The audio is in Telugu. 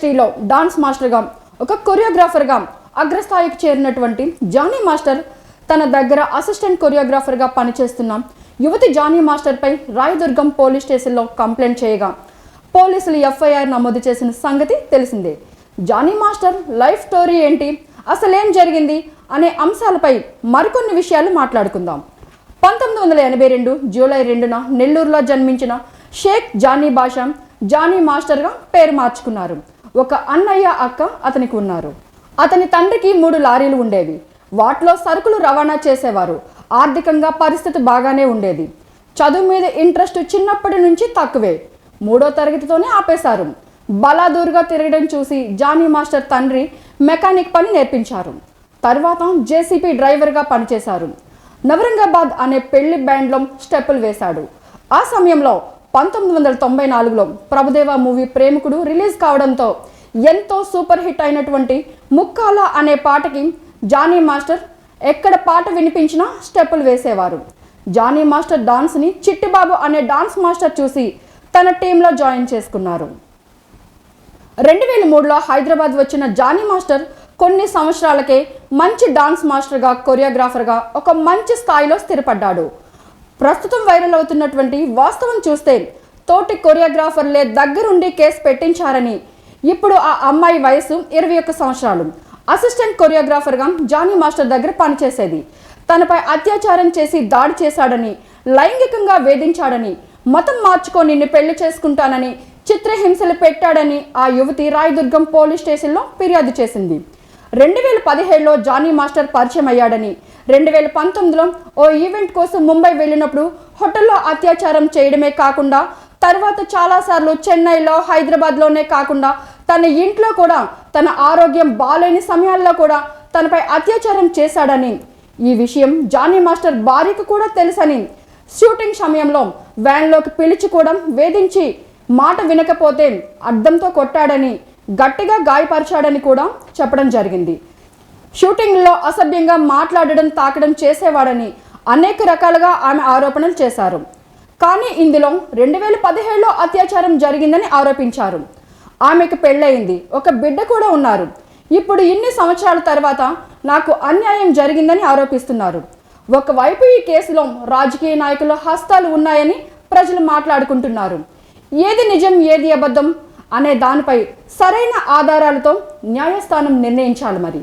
ఇండస్ట్రీలో డాన్స్ మాస్టర్గా ఒక కొరియోగ్రాఫర్గా అగ్రస్థాయికి చేరినటువంటి జానీ మాస్టర్ తన దగ్గర అసిస్టెంట్ కొరియోగ్రాఫర్గా పనిచేస్తున్న యువతి జానీ మాస్టర్పై రాయదుర్గం పోలీస్ స్టేషన్లో కంప్లైంట్ చేయగా పోలీసులు ఎఫ్ఐఆర్ నమోదు చేసిన సంగతి తెలిసిందే. జానీ మాస్టర్ లైఫ్ స్టోరీ ఏంటి, అసలేం జరిగింది అనే అంశాలపై మరికొన్ని విషయాలు మాట్లాడుకుందాం. 1982 జూలై 2న నెల్లూరులో జన్మించిన షేక్ జానీ బాషా జానీ మాస్టర్గా పేరు మార్చుకున్నారు. ఒక అన్నయ్య అక్క అతనికి ఉన్నారు. అతని తండ్రికి 3 లారీలు ఉండేవి. వాటిలో సరుకులు రవాణా చేసేవారు. ఆర్థికంగా పరిస్థితి బాగానే ఉండేది. చదువు మీద ఇంట్రెస్ట్ చిన్నప్పటి నుంచి తక్కువే. 3వ తరగతితోనే ఆపేశారు. బలాదూరుగా తిరగడం చూసి జానీ మాస్టర్ తండ్రి మెకానిక్ పని నేర్పించారు. తర్వాత జేసీపీ డ్రైవర్గా పనిచేశారు. నవరంగాబాద్ అనే పెళ్లి బ్యాండ్లో స్టెప్పులు వేశాడు. ఆ సమయంలో 1994లో ప్రభుదేవ మూవీ ప్రేమికుడు రిలీజ్ కావడంతో ఎంతో సూపర్ హిట్ అయినటువంటి ముక్కాల అనే పాటకి జానీ మాస్టర్ ఎక్కడ పాట వినిపించినా స్టెప్పులు వేసేవారు. జానీ మాస్టర్ డాన్స్ని చిట్టిబాబు అనే డాన్స్ మాస్టర్ చూసి తన టీంలో జాయిన్ చేసుకున్నారు. 2003లో హైదరాబాద్ వచ్చిన జానీ మాస్టర్ కొన్ని సంవత్సరాలకే మంచి డాన్స్ మాస్టర్గా కొరియోగ్రాఫర్గా ఒక మంచి స్థాయిలో స్థిరపడ్డాడు. ప్రస్తుతం వైరల్ అవుతున్నటువంటి వాస్తవం చూస్తే తోటి కొరియోగ్రాఫర్లే దగ్గరుండి కేసు పెట్టించారని, ఇప్పుడు ఆ అమ్మాయి వయసు 21 సంవత్సరాలు. అసిస్టెంట్ కొరియోగ్రాఫర్గా జానీ మాస్టర్ దగ్గర పనిచేసేది. తనపై అత్యాచారం చేసి దాడి చేశాడని, లైంగికంగా వేధించాడని, మతం మార్చుకొని నిన్ను పెళ్లి చేసుకుంటానని చిత్రహింసలు పెట్టాడని ఆ యువతి రాయదుర్గం పోలీస్ స్టేషన్లో ఫిర్యాదు చేసింది. 2017లో జానీ మాస్టర్ పరిచయం అయ్యాడని, 2019లో ఓ ఈవెంట్ కోసం ముంబై వెళ్ళినప్పుడు హోటల్లో అత్యాచారం చేయడమే కాకుండా తర్వాత చాలాసార్లు చెన్నైలో, హైదరాబాద్లోనే కాకుండా తన ఇంట్లో కూడా తన ఆరోగ్యం బాలేని సమయాల్లో కూడా తనపై అత్యాచారం చేశాడని, ఈ విషయం జానీ మాస్టర్ భార్యకు కూడా తెలుసని, షూటింగ్ సమయంలో వ్యాన్లోకి పిలిచి కూడా వేధించి మాట వినకపోతే అద్దంతో కొట్టాడని, గట్టిగా గాయపరిచాడని కూడా చెప్పడం జరిగింది. షూటింగ్లో అసభ్యంగా మాట్లాడడం, తాకడం చేసేవాడని అనేక రకాలుగా ఆమె ఆరోపణలు చేశారు. కానీ ఇందులో 2017లో అత్యాచారం జరిగిందని ఆరోపించారు. ఆమెకు పెళ్ళయింది, ఒక బిడ్డ కూడా ఉన్నారు. ఇప్పుడు ఇన్ని సంవత్సరాల తర్వాత నాకు అన్యాయం జరిగిందని ఆరోపిస్తున్నారు. ఒకవైపు ఈ కేసులో రాజకీయ నాయకుల హస్తాలు ఉన్నాయని ప్రజలు మాట్లాడుకుంటున్నారు. ఏది నిజం, ఏది అబద్ధం అనే దానిపై సరైన ఆధారాలతో న్యాయస్థానం నిర్ణయించాలి. మరి